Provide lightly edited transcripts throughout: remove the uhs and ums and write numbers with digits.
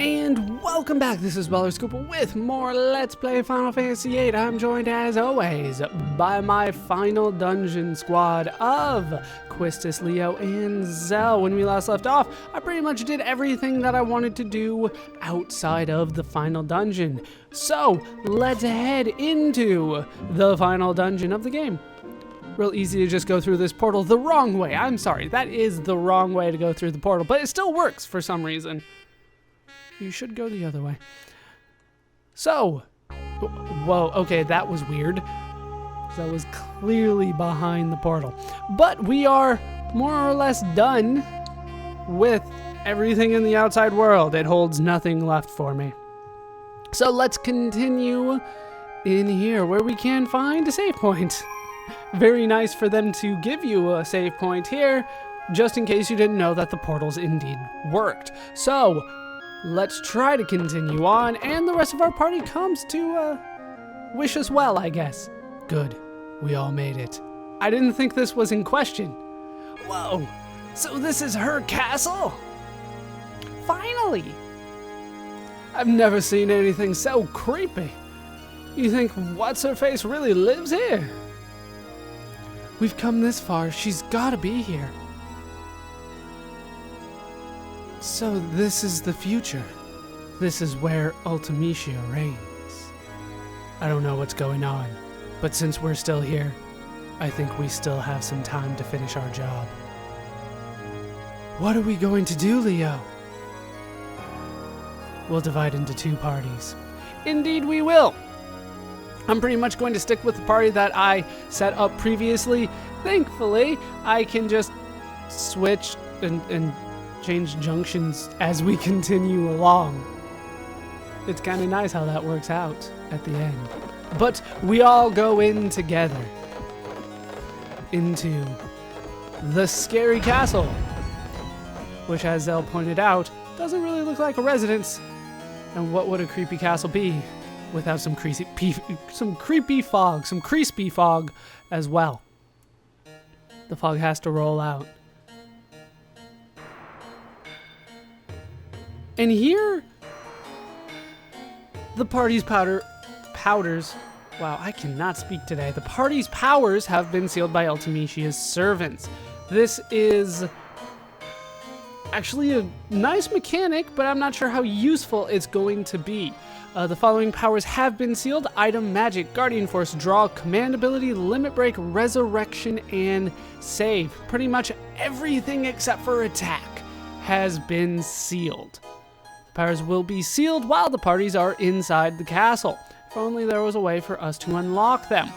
And welcome back, this is Scoop with more Let's Play Final Fantasy VIII. I'm joined as always by my final dungeon squad of Quistis, Leo, and Zell. When we last left off, I pretty much did everything that I wanted to do outside of the final dungeon. So, let's head into the final dungeon of the game. Real easy to just go through this portal the wrong way. I'm sorry, that is the wrong way to go through the portal, but it still works for some reason. You should go the other way. So, whoa, okay, that was weird. That was clearly behind the portal. But we are more or less done with everything in the outside world. It holds nothing left for me. So let's continue in here where we can find a save point. Very nice for them to give you a save point here, just in case you didn't know that the portals indeed worked. So, let's try to continue on, and the rest of our party comes to wish us well, I guess. Good. We all made it. I didn't think this was in question. Whoa. So this is her castle? Finally! I've never seen anything so creepy. You think What's-Her-Face really lives here? We've come this far. She's gotta be here. So this is the future. This is where Ultimecia reigns. I don't know what's going on, but since we're still here, I think we still have some time to finish our job. What are we going to do, Leo? We'll divide into two parties. Indeed we will! I'm pretty much going to stick with the party that I set up previously. Thankfully, I can just switch and change junctions as we continue along. It's kind of nice how that works out at the end. But we all go in together into the scary castle, which, as Zell pointed out, doesn't really look like a residence. And what would a creepy castle be without some creepy fog, some crispy fog as well? The fog has to roll out. And here, the party's powders, wow, I cannot speak today. The party's powers have been sealed by Ultimecia's servants. This is actually a nice mechanic, but I'm not sure how useful it's going to be. The following powers have been sealed: Item, Magic, Guardian Force, Draw, Command Ability, Limit Break, Resurrection, and Save. Pretty much everything except for Attack has been sealed. Powers will be sealed while the parties are inside the castle. If only there was a way for us to unlock them.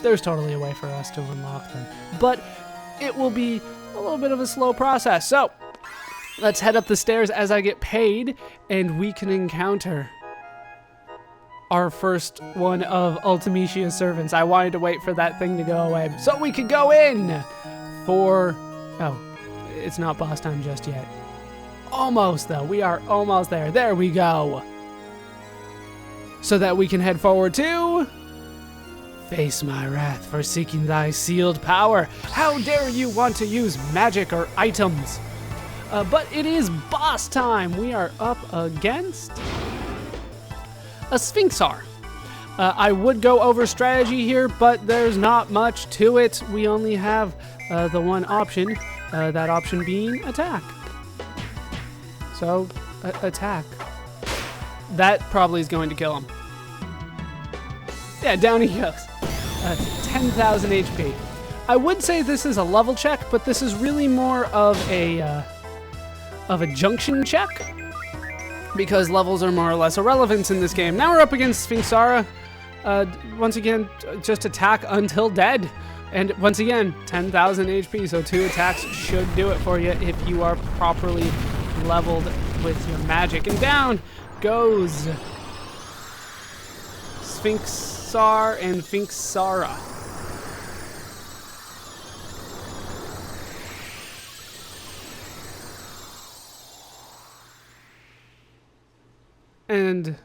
There's totally a way for us to unlock them, but it will be a little bit of a slow process. So let's head up the stairs as I get paid, and we can encounter our first one of Ultimecia's servants. I wanted to wait for that thing to go away so we could go in for... Oh, it's not boss time just yet. Almost, though. We are almost there. There we go. So that we can head forward to... Face my wrath for seeking thy sealed power. How dare you want to use magic or items? But it is boss time. We are up against a Sphinxaur. I would go over strategy here, but there's not much to it. We only have the one option, that option being attack. So, attack. That probably is going to kill him. Yeah, down he goes. 10,000 HP. I would say this is a level check, but this is really more of a junction check, because levels are more or less irrelevant in this game. Now we're up against Sphinxaur. Once again, just attack until dead. And once again, 10,000 HP, so 2 attacks should do it for you if you are properly leveled with your magic. And down goes Sphinxaur and Sphinxaura. And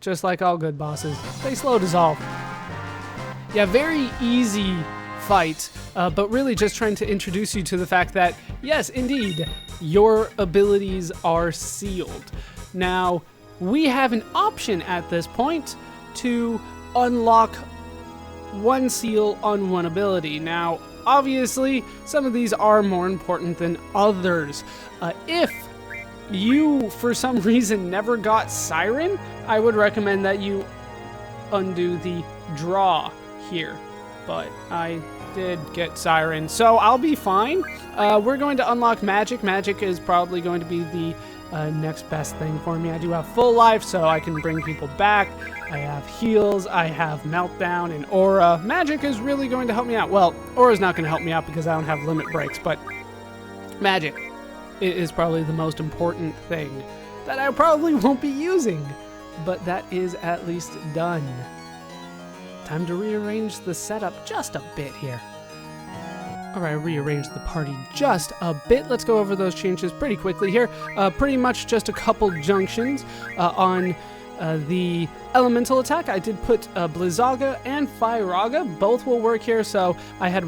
just like all good bosses, they slow dissolve. Yeah, very easy fight, but really just trying to introduce you to the fact that, yes, indeed, your abilities are sealed. Now, we have an option at this point to unlock one seal on one ability. Now, obviously, some of these are more important than others. If you, for some reason, never got Siren, I would recommend that you undo the draw here. But I did get Siren, so I'll be fine. We're going to unlock Magic. Magic is probably going to be the next best thing for me. I do have full life, so I can bring people back. I have heals, I have Meltdown, and Aura. Magic is really going to help me out. Well, Aura's not going to help me out because I don't have limit breaks, but Magic is probably the most important thing that I probably won't be using, but that is at least done. Time to rearrange the setup just a bit here. Alright, rearrange the party just a bit. Let's go over those changes pretty quickly here. Pretty much just a couple junctions on the elemental attack. I did put Blizzaga and Firaga. Both will work here, so I had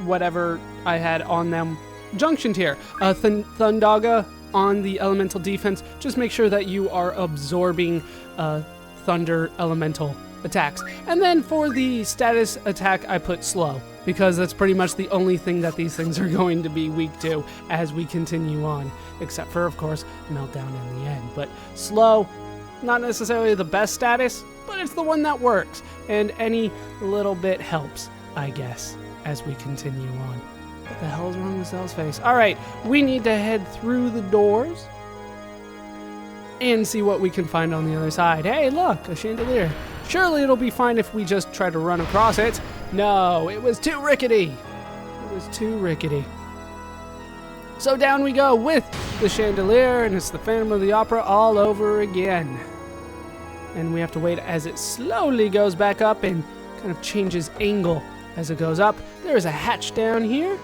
whatever I had on them junctioned here. Thundaga on the elemental defense. Just make sure that you are absorbing thunder elemental attacks. And then for the status attack, I put slow, because that's pretty much the only thing that these things are going to be weak to as we continue on, except for, of course, Meltdown in the end. But slow, not necessarily the best status, but it's the one that works, and any little bit helps, I guess, as we continue on. What the hell is wrong with Cell's face? Alright, we need to head through the doors and see what we can find on the other side. Hey, look, a chandelier. Surely it'll be fine if we just try to run across it. No, it was too rickety. It was too rickety. So down we go with the chandelier, and it's the Phantom of the Opera all over again. And we have to wait as it slowly goes back up and kind of changes angle as it goes up. There is a hatch down here.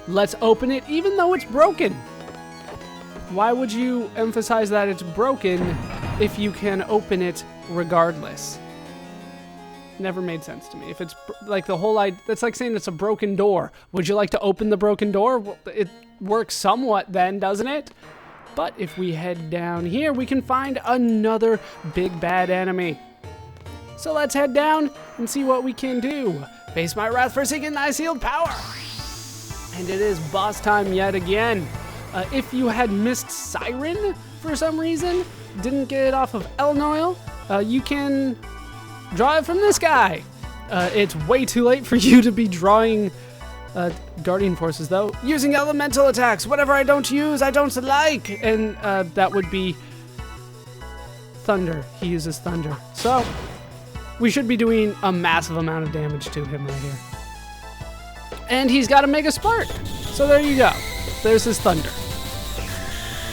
Let's open it even though it's broken. Why would you emphasize that it's broken if you can open it regardless? Never made sense to me. If it's like the whole idea, that's like saying it's a broken door. Would you like to open the broken door? Well, it works somewhat then, doesn't it? But if we head down here, we can find another big bad enemy. So let's head down and see what we can do. Face my wrath-forsaken thy sealed power. And it is boss time yet again. If you had missed Siren for some reason, didn't get it off of Elnoyle, you can draw it from this guy. It's way too late for you to be drawing Guardian Forces, though. Using elemental attacks. Whatever I don't use, I don't like. And that would be Thunder. He uses Thunder. So we should be doing a massive amount of damage to him right here. And he's got a Mega Spark. So there you go. There's his Thunder.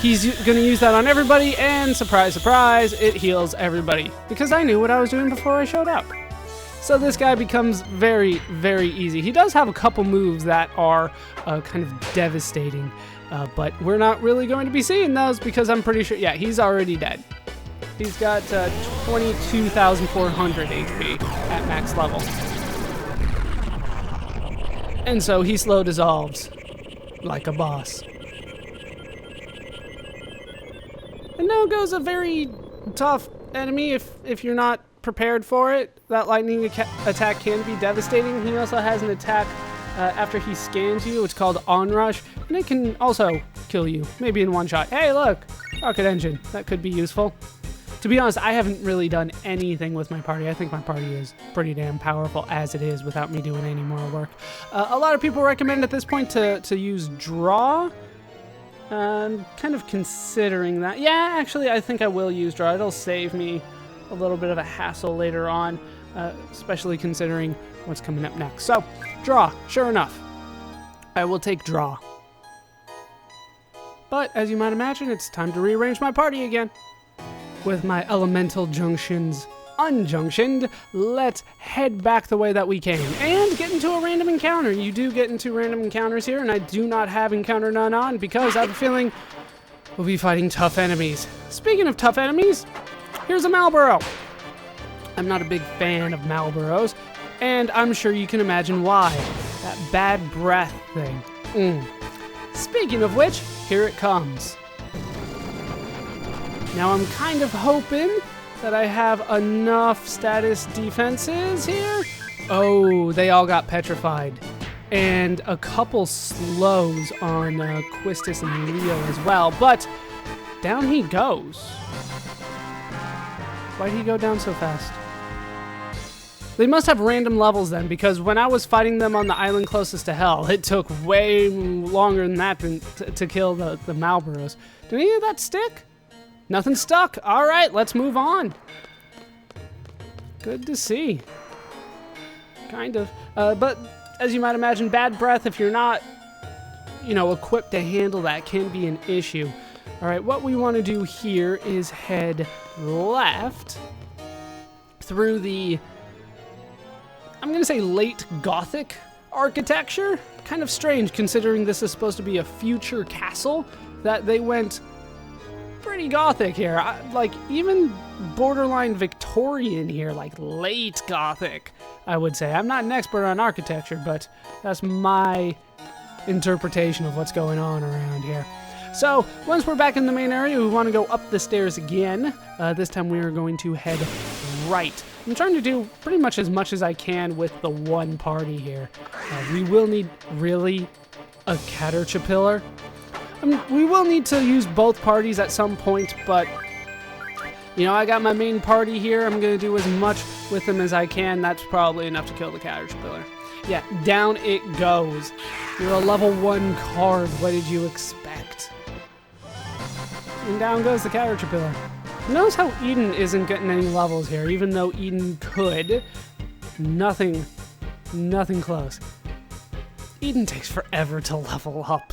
He's going to use that on everybody, and surprise, surprise, it heals everybody. Because I knew what I was doing before I showed up. So this guy becomes very, very easy. He does have a couple moves that are kind of devastating, but we're not really going to be seeing those because I'm pretty sure, yeah, he's already dead. He's got 22,400 HP at max level. And so he slow dissolves like a boss. And now goes a very tough enemy if you're not prepared for it. That lightning attack can be devastating. He also has an attack after he scans you. It's called Onrush, and it can also kill you, maybe in one shot. Hey, look, rocket engine. That could be useful. To be honest, I haven't really done anything with my party. I think my party is pretty damn powerful as it is without me doing any more work. A lot of people recommend at this point to use Draw. I'm kind of considering that. Yeah, actually, I think I will use Draw. It'll save me a little bit of a hassle later on, especially considering what's coming up next. So, Draw, sure enough. I will take Draw. But, as you might imagine, it's time to rearrange my party again. With my elemental junctions unjunctioned, let's head back the way that we came and get into a random encounter. You do get into random encounters here, and I do not have encounter none on because I have a feeling we'll be fighting tough enemies. Speaking of tough enemies, here's a Malboro. I'm not a big fan of Malboros. And I'm sure you can imagine why. That bad breath thing. Speaking of which, here it comes. Now I'm kind of hoping that I have enough status defenses here. Oh, they all got petrified. And a couple slows on Quistis and Leo as well. But down he goes. Why'd he go down so fast? They must have random levels then, because when I was fighting them on the island closest to hell, it took way longer than that to kill the Malboros. Did any of that stick? Nothing stuck. All right, let's move on. Good to see. Kind of. But as you might imagine, bad breath, if you're not, equipped to handle that, can be an issue. All right, what we want to do here is head left through the, I'm going to say, late Gothic architecture. Kind of strange considering this is supposed to be a future castle, that they went pretty Gothic here. Like even borderline Victorian here, like late Gothic, I would say. I'm not an expert on architecture, but that's my interpretation of what's going on around here. So once we're back in the main area, we want to go up the stairs again. This time we are going to head right. I'm trying to do pretty much as I can with the one party here. We will need really a caterpillar. We will need to use both parties at some point, but I got my main party here. I'm going to do as much with them as I can. That's probably enough to kill the caterpillar. Yeah, down it goes. You're a level 1 card. What did you expect? And down goes the caterpillar. Notice how Eden isn't getting any levels here, even though Eden could. Nothing close. Eden takes forever to level up.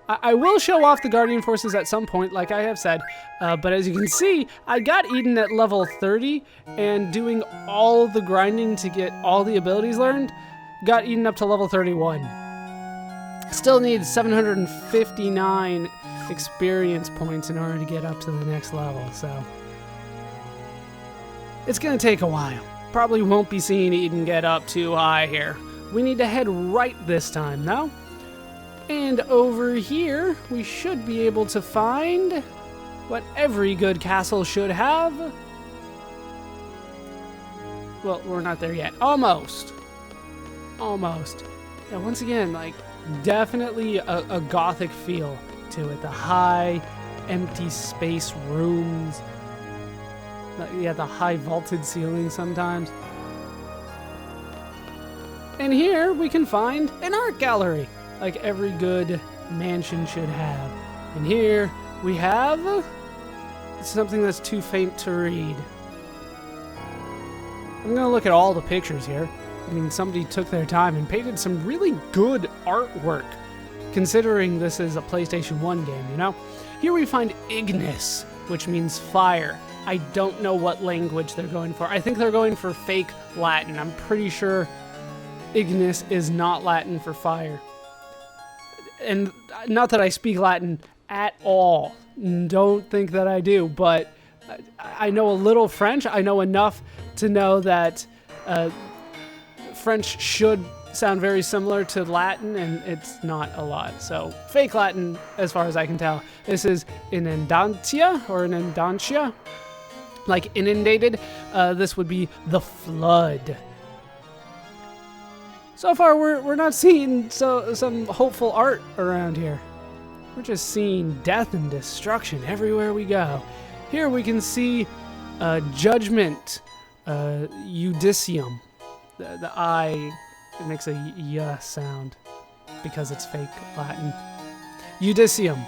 I will show off the Guardian Forces at some point, like I have said, but as you can see, I got Eden at level 30, and doing all the grinding to get all the abilities learned, got Eden up to level 31. Still need 759 experience points in order to get up to the next level, so it's gonna take a while. Probably won't be seeing Eden get up too high here. We need to head right this time, though. And over here, we should be able to find what every good castle should have. Well, we're not there yet. Almost. Yeah, once again, like, definitely a Gothic feel to it. The high, empty space rooms. The high vaulted ceiling sometimes. And here we can find an art gallery, like every good mansion should have. And here we have something that's too faint to read. I'm gonna look at all the pictures here. I mean, somebody took their time and painted some really good artwork, considering this is a PlayStation 1 game, Here we find Ignis, which means fire. I don't know what language they're going for. I think they're going for fake Latin. I'm pretty sure Ignis is not Latin for fire. And not that I speak Latin at all. Don't think that I do, but I know a little French. I know enough to know that French should sound very similar to Latin, and it's not a lot. So fake Latin, as far as I can tell. This is inundantia, or inundantia, like inundated. This would be the flood. So far, we're not seeing some hopeful art around here. We're just seeing death and destruction everywhere we go. Here we can see Judgment, Judicium. The I, it makes a y sound because it's fake Latin. Judicium.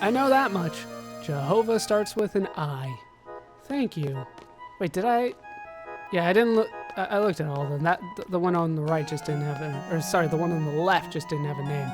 I know that much. Jehovah starts with an I. Thank you. Wait, did I? Yeah, I didn't look. I looked at all of them. The one on the right just didn't have the one on the left just didn't have a name.